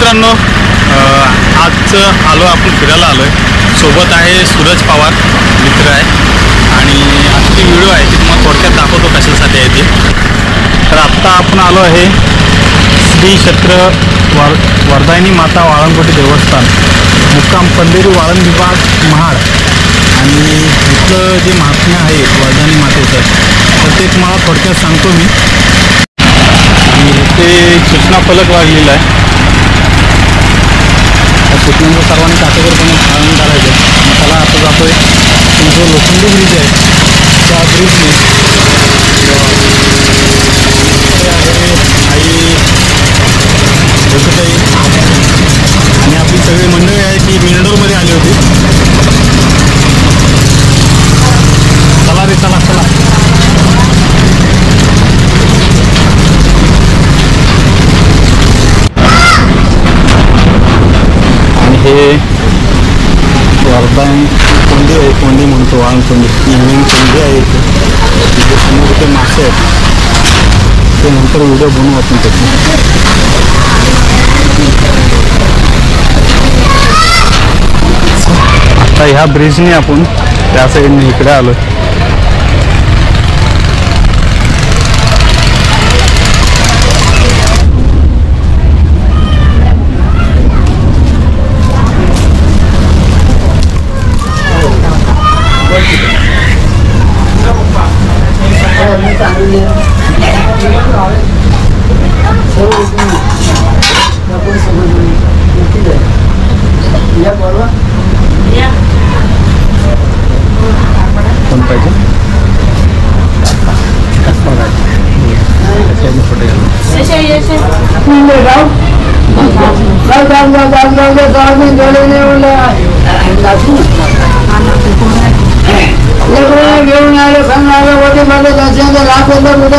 मित्रांनो, आज आलो आपण फिरायला आलो आहे. सोबत आहे सूरज पवार, मित्र आहे. आणि आजची व्हिडिओ आहे ती तुम्हाला थोडक्यात दाखवतो कशासाठी आहे ती. तर आत्ता आपण आलो आहे श्री क्षेत्र वरदायिनी माता वाळंगोटी देवस्थान, मुक्काम पंधेरी वाळंद विभाग महाड. आणि इथलं जे महात्म्य आहे वरदायिनी मातेचं तर ते तुम्हाला थोडक्यात सांगतो मी. ते सूचना फलक लागलेला आहे. त्या सूचनांचं सर्वांनी काटेकोरपणे पालन करायचं. त्याला आता जातोय जो लोखंडी ब्रिज आहे त्या ब्रिजने आहे आणि आपली सगळी मंडळी आहे ती मिरडोरमध्ये आली होती. चला रे चला चला. हे वरदायिनी कोंडी आहे, कोंडी म्हणतो वाळंगकोंडी. नवीन कोंडी आहे तिथे समोर ते मासे आहेत, ते नंतर व्हिडिओ बनवू आपण त्याची. आता ह्या ब्रिजने आपण त्या साईडने इकडे आलो. घेऊन आले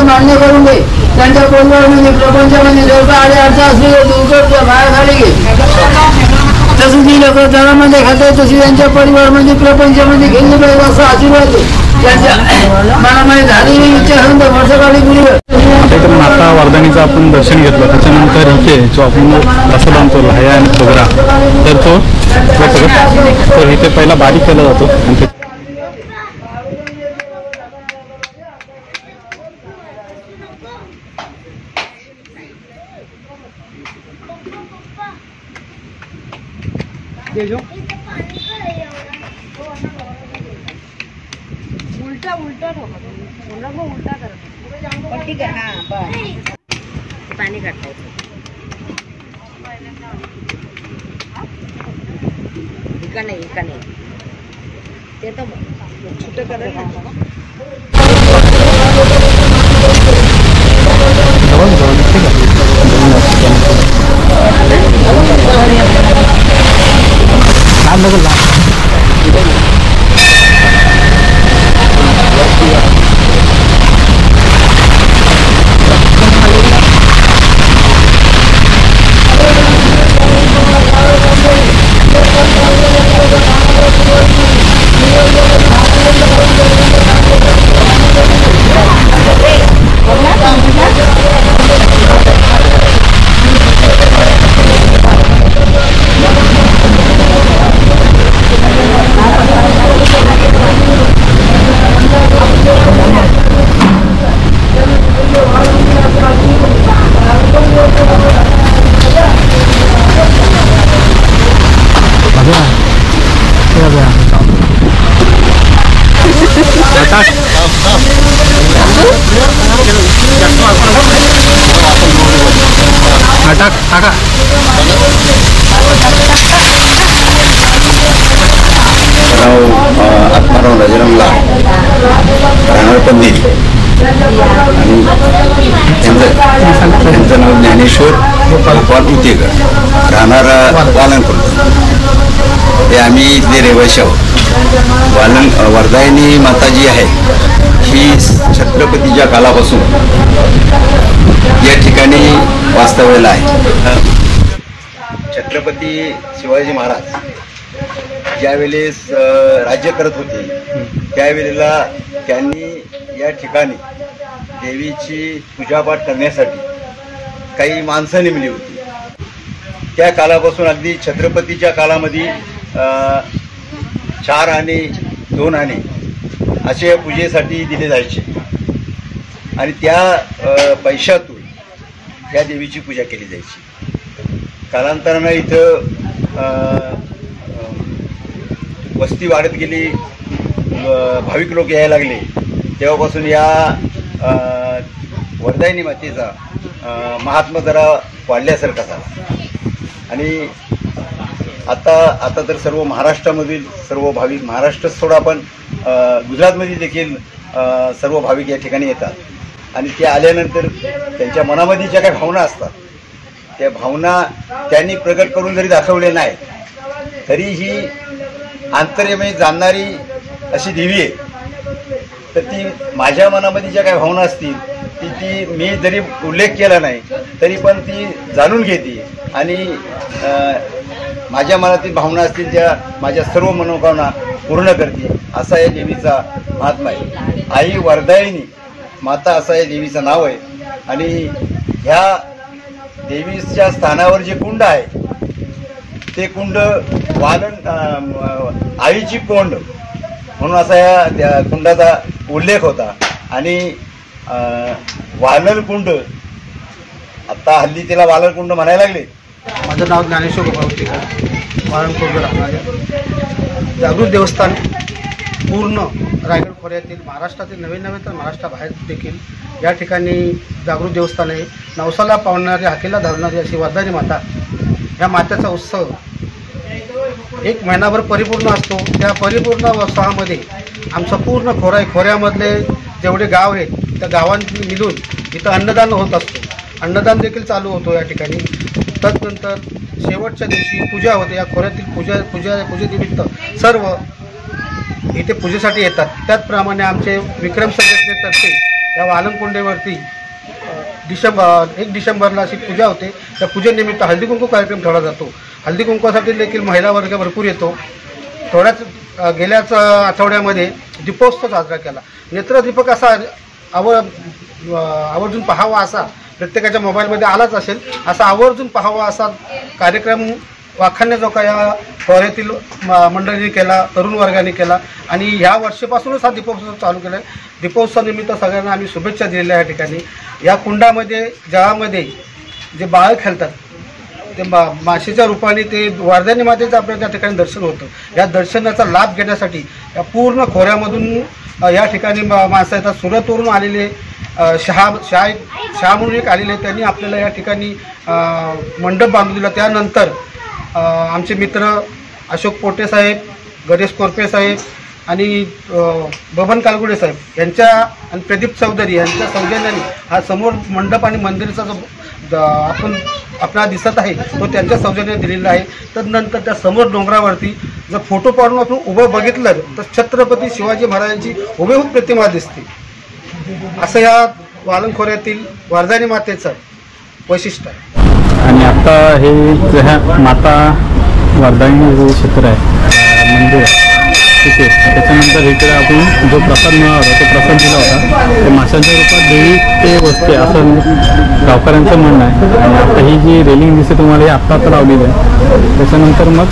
मान्य करून दे. त्यांच्या कोणत्या प्रपंचामध्ये देवता आले अर्थ असले दूर बाहेर खाली घे. तसं जी लोक जगामध्ये खातात तशी त्यांच्या परिवारमध्ये प्रपंचामध्ये घेतली पाहिजे असं आशीर्वाद त्यांच्या मनामध्ये झालेली इच्छा असेल तर वर्षकाळी गुरुवर. तर माता वरदायिनीचं आपण दर्शन घेतलं. त्याच्यानंतर इथे जो आपण रस्ता बांधतो लाह्या आणि खोबरा तर तो इथे पहिला बारीक केला जातो. आणि उल्टा उल्टा उल्टा कर ठीक आहे. हाँ बस पानी काटता है इका नहीं ते तो छोटे कर टाका आत्माराव राजारामला राहणार पंधेरी आणि त्यांचं नाव ज्ञानेश्वर गोपाल उतेकर, राहणार वाळंगकोंडी. हे आम्ही इथले रहिवासी आहोत. वरदायिनी माता जी आहे ही छत्रपतीच्या काळापासून या ठिकाणी वास्तव्याला आहे. छत्रपती शिवाजी महाराज ज्यावेळेस राज्य करत होते त्यावेळेला त्यांनी या ठिकाणी देवीची पूजापाठ करण्यासाठी काही माणसं नेमली होती. त्या कालापासून अगदी छत्रपतीच्या काळामध्ये 4 आणे 2 आणे असे पूजेसाठी दिले जायचे आणि त्या पैशातून त्या देवीची पूजा केली जायची. कालांतरानं इथं वस्ती वाढत गेली, भाविक लोक यायला लागले, तेव्हापासून या वरदायिनी मातेचा महात्मा जरा वाढल्यासारखा झाला आणि आता तर सर्व महाराष्ट्रामधील सर्व भाविक, महाराष्ट्रात सोडा पण गुजरातमध्ये देखील सर्व भाविक या ठिकाणी येतात आणि ते आल्यानंतर त्यांच्या मनामध्ये ज्या काही भावना असतात त्या भावना त्यांनी प्रकट करून जरी दाखवले नाही तरी ही आंतर्यमय जाणणारी अशी देवी आहे. तर ती माझ्या मनामध्ये ज्या काही भावना असतील ती मी जरी उल्लेख केला नाही तरी पण ती जाणून घेते आणि माझ्या मनातील भावना असतील त्या माझ्या सर्व मनोकामना पूर्ण करते. असा या देवीचा महात्मा आहे. आई वरदायिनी माता असं या देवीचं नाव आहे आणि ह्या देवीच्या स्थानावर जे कुंड आहे ते कुंड आईची कोंड म्हणून असा या त्या कुंडाचा उल्लेख होता आणि वालल कुंड, आता हल्ली त्याला वालल कुंड म्हणायला लागले. माझं नाव ज्ञानेश्वर उतीकर, वाळणकोंड राहणारे. जागृत देवस्थान पूर्ण रायगड खोऱ्यातील, महाराष्ट्रातील नवीन तर महाराष्ट्राबाहेर देखील या ठिकाणी जागृत देवस्थान आहे. नवसाला पावणारी, हाकेला धरणारी अशी वरदायिनी माता. या मातेचा उत्सव 1 महिनाभर परिपूर्ण असतो. त्या परिपूर्ण उत्सवामध्ये आमचं पूर्ण खोऱ्यामधले जेवढे गाव आहेत त्या गावांनी मिळून इथं अन्नदान होत असतो. अन्नदान देखील चालू होतो या ठिकाणी. तदनंतर शेवटच्या दिवशी पूजा होते. या खोऱ्यातील पूजेनिमित्त सर्व इथे पूजेसाठी येतात. त्याचप्रमाणे आमचे विक्रम संघटनेतर्फे या वालंकोंडेवरती 1 डिसेंबरला अशी पूजा होते. त्या पूजेनिमित्त हळदीकुंकू कार्यक्रम ठेवला जातो. हळदीकुंकूसाठी देखील महिला वर्ग भरपूर येतो. गेल्याच आठवड्यामध्ये दीपोत्सव साजरा केला. नेत्रदीपक असा आवर्जून पाहावा असा प्रत्येकाच्या मोबाईलमध्ये आलाच असेल, असा आवर्जून पाहावा असा कार्यक्रम वाखाणण्याजोगा या खोऱ्यातील मंडळींनी केला, तरुण वर्गाने केला आणि ह्या वर्षीपासूनच हा दीपोत्सव चालू केला आहे. दीपोत्सवानिमित्त सगळ्यांना आम्ही शुभेच्छा दिलेल्या या ठिकाणी. या कुंडामध्ये जळामध्ये जे बाळ खेळतात ते माशीच्या रूपाने ते वरदायिनी मातेचं आपल्या त्या ठिकाणी दर्शन होतं. या दर्शनाचा लाभ घेण्यासाठी या पूर्ण खोऱ्यामधून या ठिकाणी माणसं येतात. सुरतवरून आलेले शहा म्हणून एक आलेले, त्यांनी आपल्याला या ठिकाणी मंडप बांधून दिला. त्यानंतर आमचे मित्र अशोक पोटे साहेब, गणेश कोरपे साहेब आणि बबन कालगुडे साहेब यांच्या आणि प्रदीप चौधरी यांच्या सौजन्याने हा समोर मंडप आणि मंदिराचा जो आपल्याला दिसत आहे तो त्यांच्या सौजन्याने दिलेला आहे. तदनंतर त्या समोर डोंगरावरती जर फोटो पाडून आपण उभं बघितलं तर छत्रपती शिवाजी महाराजांची हुबेहूब प्रतिमा दिसते. असं या वालंखोऱ्यातील वरदायिनी मातेचं वैशिष्ट्य आहे. आणि आता हे ह्या माता वरदायिनी जे क्षेत्र आहे, मंदिर आहे तिथे, त्याच्यानंतर इकडे आपण जो प्रसाद मिळाला होता तो प्रसाद दिला होता ते माशांच्या रूपात देवी ते बसते असं गावकऱ्यांचं म्हणणं आहे. आणि आता ही जी रेलिंग दिसते तुम्हाला ही आत्ता लावलेली आहे. त्याच्यानंतर मग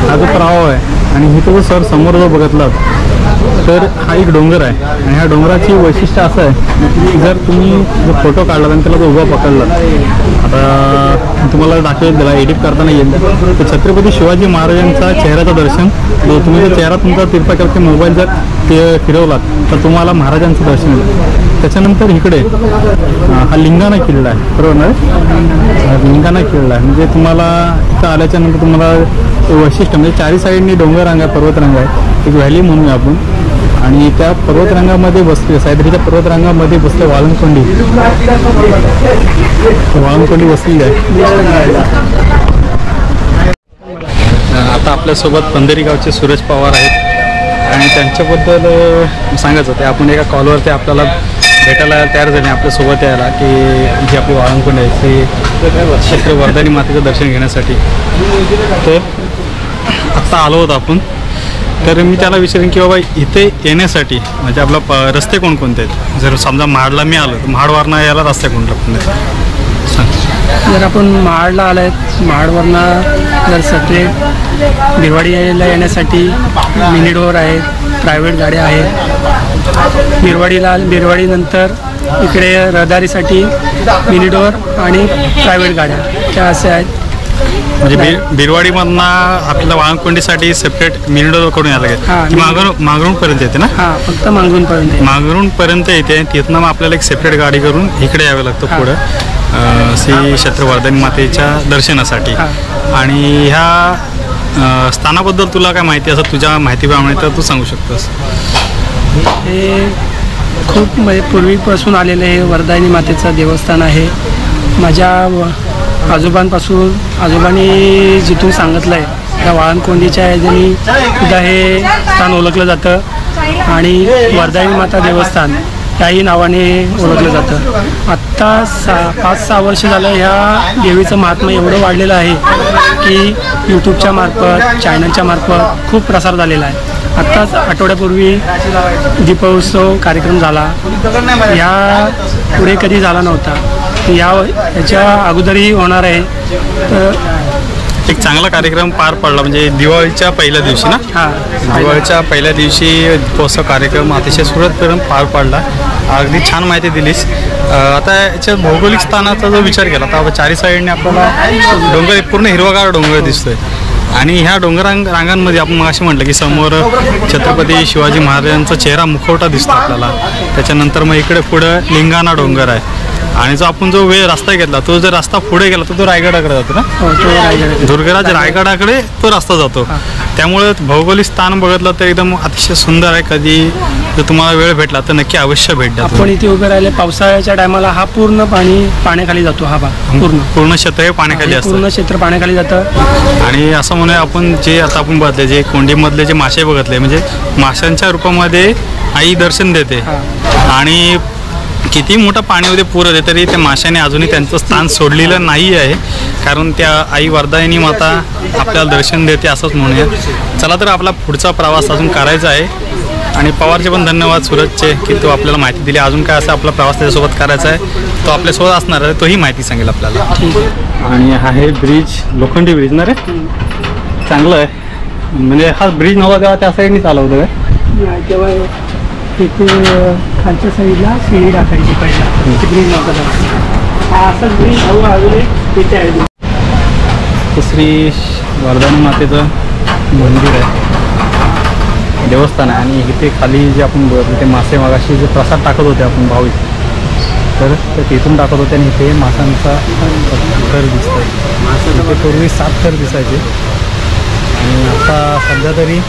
हा जो प्रवाह आहे आणि इथं जो सर समोर जो बघितलात तर हा एक डोंगर आहे आणि ह्या डोंगराची वैशिष्ट्य असं आहे की जर तुम्ही जो फोटो काढला आणि त्याला जो उभा पकडला, आता तुम्हाला दाखवेल, त्याला एडिट करताना येईल, तर छत्रपती शिवाजी महाराजांचा चेहऱ्याचं दर्शन, तुम्ही जर चेहरा तुमचा तिरपा करते मोबाईल जर ते फिरवलात तर तुम्हाला महाराजांचं दर्शन येईल. त्याच्यानंतर इकडे हा लिंगाणा किल्ला आहे, बरोबर ना? लिंगाणा किल्ला आहे म्हणजे तुम्हाला इथं आल्याच्या नंतर तुम्हाला वैशिष्ट्य म्हणजे चारी साईडनी डोंगररांग आहे, पर्वतरांग आहे, एक व्हॅली म्हणूया आपण. आणि त्या पर्वतरांगामध्ये बसले, सह्याद्रीच्या पर्वतरांगामध्ये बसले वाळंकोंडी बसलेली आहे. आता आपल्यासोबत पंधेरी गावचे सूरज पवार आहेत आणि त्यांच्याबद्दल सांगायचं ते आपण एका कॉलवरती आपल्याला भेटायला तयार झाले आपल्यासोबत यायला की जी आपली वाळंकोंड आहे ती क्षेत्र वरदायिनी मातेचं दर्शन घेण्यासाठी. तर आत्ता आलो होतो आपण, तर मी त्याला विचारेन की बाबा इथे येण्यासाठी म्हणजे आपला रस्ते कोणकोणते आहेत. जर समजा महाडला मी आलो तर महाडवरनं यायला रस्ते कोणते सांग. जर आपण महाडला आलो आहेत, महाडवरनं जर सेपरेट बिरवाडीला येण्यासाठी मिनी डोअर आहेत, प्रायव्हेट गाड्या आहेत. बिरवाडीनंतर इकडे रहदारीसाठी मिनी डोअर आणि प्रायव्हेट गाड्या त्या असे आहेत. म्हणजे बिरवाडीमधनं आपल्याला वाळवंटसाठी सेपरेट मिनी डोअर करून यायला लागेल. मागरूनपर्यंत येते ना? हां, फक्त मागरूनपर्यंत येते. तिथनं मग आपल्याला एक सेपरेट गाडी करून इकडे यावं लागतं पुढं श्री क्षेत्र वर्धानी मातेच्या दर्शनासाठी. आणि ह्या स्थानाबद्दल तुला काय माहिती असं तुझ्या माहितीप्रमाणे तर तू सांगू शकतोस? हे खूप पूर्वीपासून आलेलं हे वर्धानी मातेचं देवस्थान आहे. माझ्या आजोबांनी जिथून सांगितलं आहे त्या वाळणकोंडीच्या ह्याच्यानी सुद्धा हे स्थान ओळखलं जातं आणि वर्धानी माता देवस्थान याही नावाने ओळखलं जातं. आत्ता 5-6 वर्ष झालं ह्या देवीचं महात्म्य एवढं वाढलेलं आहे की यूट्यूबच्या मार्फत, चॅनलच्या मार्फत खूप प्रसार झालेला आहे. आत्ताच आठवड्यापूर्वी दीपोत्सव कार्यक्रम झाला, या पुढे कधी झाला नव्हता. याच्या अगोदरही होणार आहे. तर एक चांगला कार्यक्रम पार पडला म्हणजे दिवाळीच्या पहिल्या दिवशी ना? दिवाळीच्या पहिल्या दिवशी दीपोत्सव कार्यक्रम अतिशय सुरळीतपणे पार पडला. अगदी छान माहिती दिलीस. आता याच्या भौगोलिक स्थानाचा जो विचार केला तर चारी साईडने आपल्याला डोंगर, पूर्ण हिरवागार डोंगर दिसतोय. आणि ह्या रांगांमध्ये आपण मग असे म्हटलं की समोर छत्रपती शिवाजी महाराजांचा चेहरा मुखवटा दिसतो आपल्याला. त्याच्यानंतर मग इकडे पुढं लिंगाणा डोंगर आहे. आणि जो आपण जो रस्ता घेतला तो जर रस्ता पुढे गेला तर तो रायगडाकडे जातो ना? दुर्गराज रायगडाकडे तो रस्ता जातो. त्यामुळे भौगोलिक स्थान बघितलं तर एकदम अतिशय सुंदर आहे. कधी जर तुम्हाला वेळ भेटला तर नक्की अवश्य भेट द्या. आपण इथे उभे राहिले पावसाळ्याच्या टायमाला हा पूर्ण पाण्याखाली जातो. हा भाग पूर्ण क्षेत्र हे पाण्याखाली असतं. पूर्ण क्षेत्र पाण्याखाली जातं. आणि असं म्हणूया आपण जे आता आपण बघितले जे कोंडीमधले जे मासे बघितले म्हणजे माशांच्या रूपामध्ये आई दर्शन देते. आणि किती मोठं पाण्यामध्ये पूर येते तरी त्या माशाने अजूनही त्यांचं स्थान सोडलेलं नाही आहे. कारण त्या आई वर्धानी माता आपल्याला दर्शन देते असंच म्हणूया. चला तर आपला पुढचा प्रवास अजून करायचा आहे. आणि पवारचे पण धन्यवाद सूरजचे की तो आपल्याला माहिती दिली. अजून काय असं आपला प्रवास त्याच्यासोबत करायचा आहे तो आपल्यासोबत असणार आहे, तोही माहिती सांगेल आपल्याला. आणि हा आहे ब्रिज, लोखंडी ब्रिज ना रे? चांगलं आहे. म्हणजे हा ब्रिज नव्हता तेव्हा त्या साईडनी चालवतो काय? तेव्हा तिथे खालच्या साईडला शिडी टाकायची पहिला, ब्रिज नव्हता. हा असाच ब्रिज हळूहळू तिथे आहे. श्री वर्धानी मातेचं मंदिर आहे, देवस्थान आहे. आणि इथे खाली जे आपण बघतो ते मासे मागाशी जे प्रसाद टाकत होते आपण भाविक, तर तिथून टाकत होते. आणि इथे माशांचा थर दिसतोय. इथे पूर्वी 7 थर दिसायचे आणि आता सध्या तरी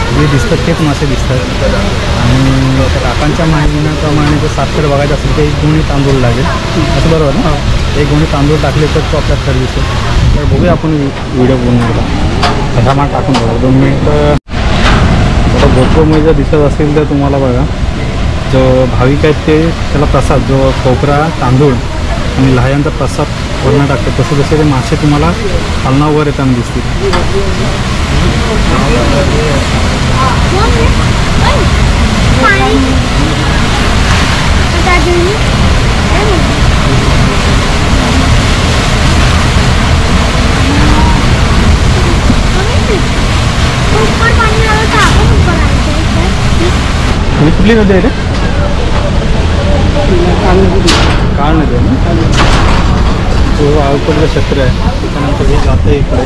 जे दिसतात तेच मासे दिसतात. आणि त्या काकांच्या म्हणण्याप्रमाणे जर 7 थर बघायचं असेल तर 1 गोणी तांदूळ लागेल, असं बरोबर ना? 1 गोणी तांदूळ टाकले तर तो आपला थर दिसेल. तर बघूया आपण व्हिडिओ बनवून एकदा प्रमाण टाकून बघा 2 मिनिट. आता गोप्रोमध्ये जर दिसत असेल तर तुम्हाला बघा जो भाविक आहेत ते त्याला प्रसाद जो खोबरा, तांदूळ आणि लहायांचा प्रसाद वरण टाकतात. तसे तसे ते मासे तुम्हाला खालनावर येताना दिसतील. कुठली नदी आहे रे? काळ नदी आहे ना? तो अवकडलं क्षेत्र आहे. त्याच्यानंतर हे जातं इकडे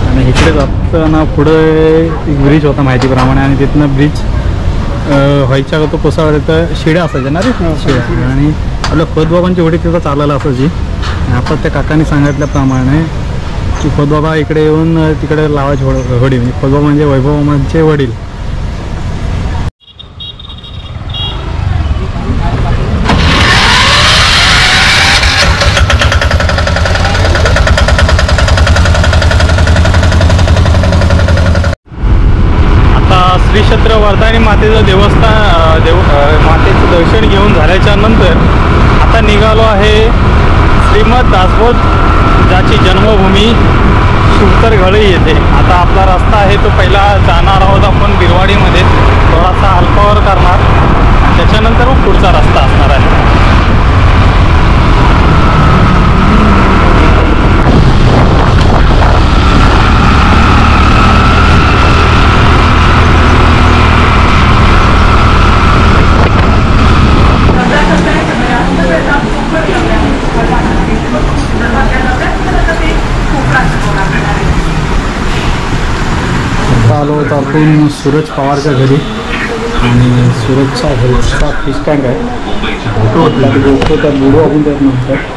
आणि इकडे जाताना पुढे एक ब्रिज होता माहितीप्रमाणे. आणि तिथनं ब्रिज व्हायच्या तो कोसळला तर शिड्या असायच्या ना रे? शिड्या. आणि आपल्या खोतबाबांची होडी तिथं चालायला असायची. आता त्या काकांनी सांगितल्याप्रमाणे की खोतबाबा इकडे येऊन तिकडे लावायची होडी. म्हणजे खोतबाबा म्हणजे वैभवमांचे वडील. श्री क्षेत्र वर्धानी मातेचं देवस्थान मातेचं दर्शन घेऊन झाल्याच्या नंतर आता निघालो आहे श्रीमद दासबोध ज्याची जन्मभूमी शिवतरघळी येथे. आता आपला रस्ता आहे तो पहिला जाणार आहोत आपण बिरवाडीमध्ये, थोडासा अल्पावर करणार, त्याच्यानंतर मग पुढचा रस्ता असणार आहे. आलो होतो आपण सूरज पवारच्या घरी आणि सूरजच्या घरचा फिश टँक आहे तो त्या बुडू आपण त्यात नंतर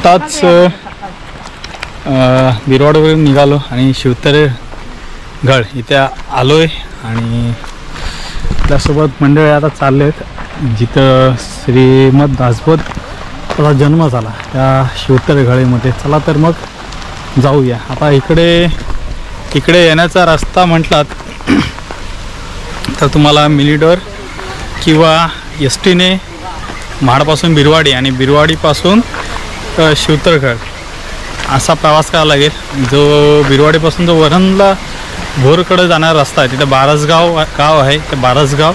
आत्ताच बिरवाडवरून निघालो आणि शिवतरेगड इथे आलो आहे आणि त्यासोबत मंडळी आता चालले आहेत जिथं श्रीमद दासबोधचा जन्म झाला त्या शिवतरेगडीमध्ये. चला तर मग जाऊया. आता इकडे येण्याचा रस्ता म्हटलात तर तुम्हाला मिलीडोर किंवा एस टीने महाडपासून बिरवाडी आणि बिरवाडीपासून शिवतरगड असा प्रवास करावा लागेल. जो बिरवाडीपासून जो वरणला भोरकडे जाणारा रस्ता आहे तिथे बारसगाव गाव आहे. ते बारसगाव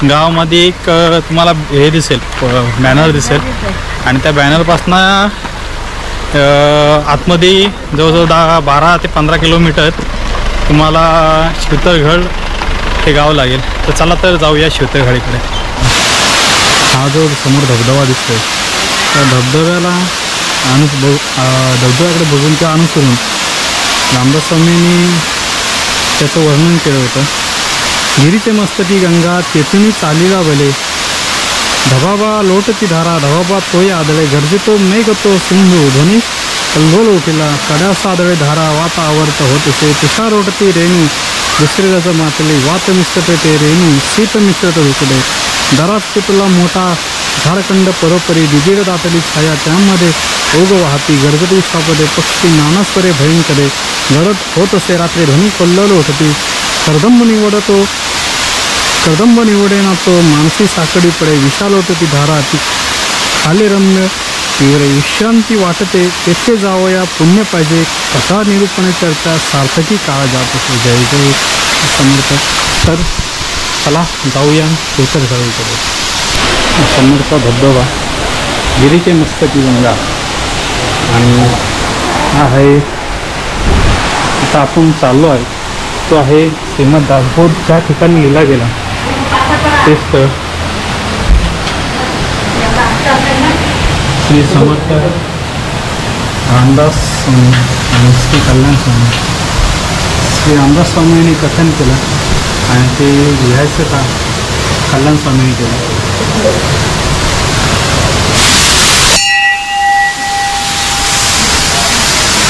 गावामध्ये एक तुम्हाला हे दिसेल बॅनर दिसेल आणि त्या बॅनरपासून आतमध्ये जवळजवळ 12 ते 15 किलोमीटर तुम्हाला शिवतरगड हे गाव लागेल. तर चला तर जाऊया शिवतरगडीकडे. हा जो समोर धबधबा दिसतोय त्या धबधब्याला धबधब्याकडे बघून ते अनुसरून रामदास स्वामींनी त्याचं वर्णन केलं होतं. गिरीचे मस्तकी गंगा तेथुनी चालीला बले धबाबा लोटती धारा धबाबा तोय आदळे गरजेतो मेघतो सिंधू ध्वनी कल्लोल उठिला कड्या सादळे धारा वाता आवर्त होतसे तुषार ओटती रेणू दुसरे रस मातली वात मिश्रते ते रेणू शीत मिश्रत उकडे दरात तुला मोठा झारखंड परोपरी दिदीर दातली छाया त्यामध्ये ओग वाहती गरजती स्थापदे पक्षी नानास्वरे भयंकरे गरज होत असे रात्री ध्वनी कल्लोल उठती कर्दंब निवडे ना तो मानसी साकडी पडे विशाल होत ती धारा ती खाले रम्य तीव्र विश्रांती वाटते तेथे जावया पुण्य पाहिजे कथा निरूपणे चर्चा सार्थकी काळ जात असे. जय जय समर्थ. तर चला जाऊया शिवतरगडीकडे. समोरचा धबधबा गिरीचे मस्तकी गंगा आणि हा आहे आता आपण चाललो आहे तो आहे श्रीमद दासबोध ज्या ठिकाणी लिहिला गेला तेच तर श्री समर्थ रामदास स्वामी आणि श्री कल्याण स्वामी. श्री रामदास स्वामींनी कथन केलं आणि ते लिहायचं का कल्याण स्वामींनी केलं.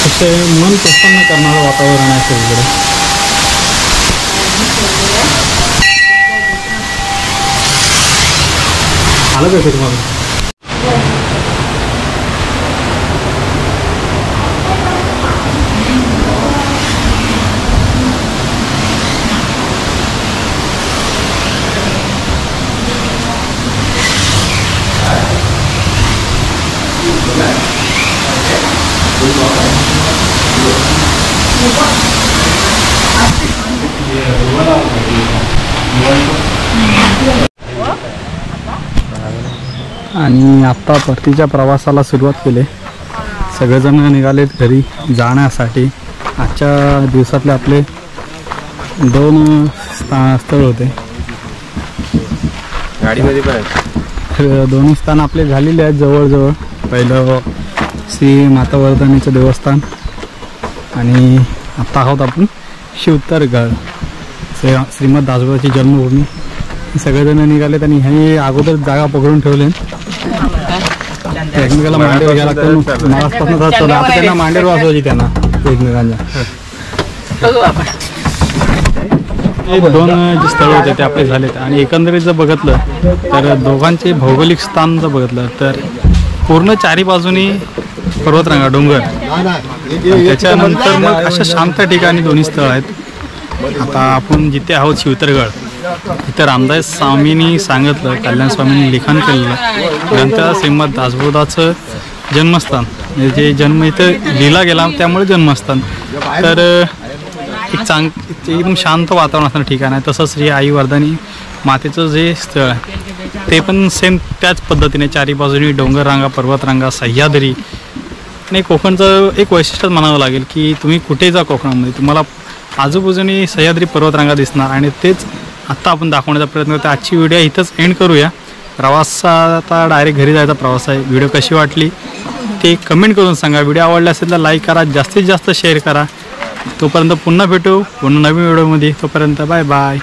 असे मन प्रसन्न करणारं वातावरण आहे सगळीकडे. आलं का तुम्हाला? आणि आत्ता परतीच्या प्रवासाला सुरुवात केली. सगळेजण निघालेत घरी जाण्यासाठी. आजच्या दिवसातले आपले 2 स्थळ होते. गाडीमध्ये पण 2 स्थान आपले झालेले आहेत जवळजवळ. पहिलं श्री माता वर्धनीचं देवस्थान आणि आत्ता आहोत आपण शिवतरगड श्रीमद दासबोधाची जन्मभूमी. सगळेजण निघालेत आणि हे अगोदर जागा पकडून ठेवले. एकमेकाला मांडीवर घ्यायला लागतं. महाराष्ट्रापासून आता त्यांना मांडीवर वाजवायची त्यांना एकमेकांच्या. 2 जे स्थळ होते ते आपले झालेत आणि एकंदरीत जर बघितलं तर दोघांचे भौगोलिक स्थान जर बघितलं तर पूर्ण 4 बाजूनी पर्वतरांगा डोंगर आणि त्याच्यानंतर मग अशा शांत ठिकाणी दोन्ही स्थळ आहेत. आता आपण जिथे आहोत शिवतरगड, इथं रामदास स्वामींनी सांगितलं, कल्याण स्वामींनी लिखाण केलेलं ग्रंथ श्रीमद दासबोधाचं जन्मस्थान, म्हणजे जे जन्म इथं लिहिला गेला त्यामुळे जन्मस्थान. तर एक एकदम शांत वातावरण असणारं ठिकाण आहे. तसंच श्री आई वर्धानी मातेचं जे स्थळ आहे ते पण सेम त्याच पद्धतीने चारी बाजूनी डोंगररांगा, पर्वतरांगा, सह्याद्री. आणि कोकणचं एक वैशिष्ट्यच म्हणावं लागेल की तुम्ही कुठे जा कोकणामध्ये तुम्हाला आजूबाजूनी सह्याद्री पर्वतरांगा दिसणार. आणि तेच आत्ता आपण दाखवण्याचा प्रयत्न करतो. आजची व्हिडिओ इथंच एंड करूया. प्रवास आता डायरेक्ट घरी जायचा प्रवास आहे. व्हिडिओ कशी वाटली ते कमेंट करून सांगा. व्हिडिओ आवडला असेल तर लाईक करा, जास्तीत जास्त शेअर करा. तोपर्यंत पुन्हा भेटू पुन्हा नवीन व्हिडिओमध्ये. तोपर्यंत बाय बाय.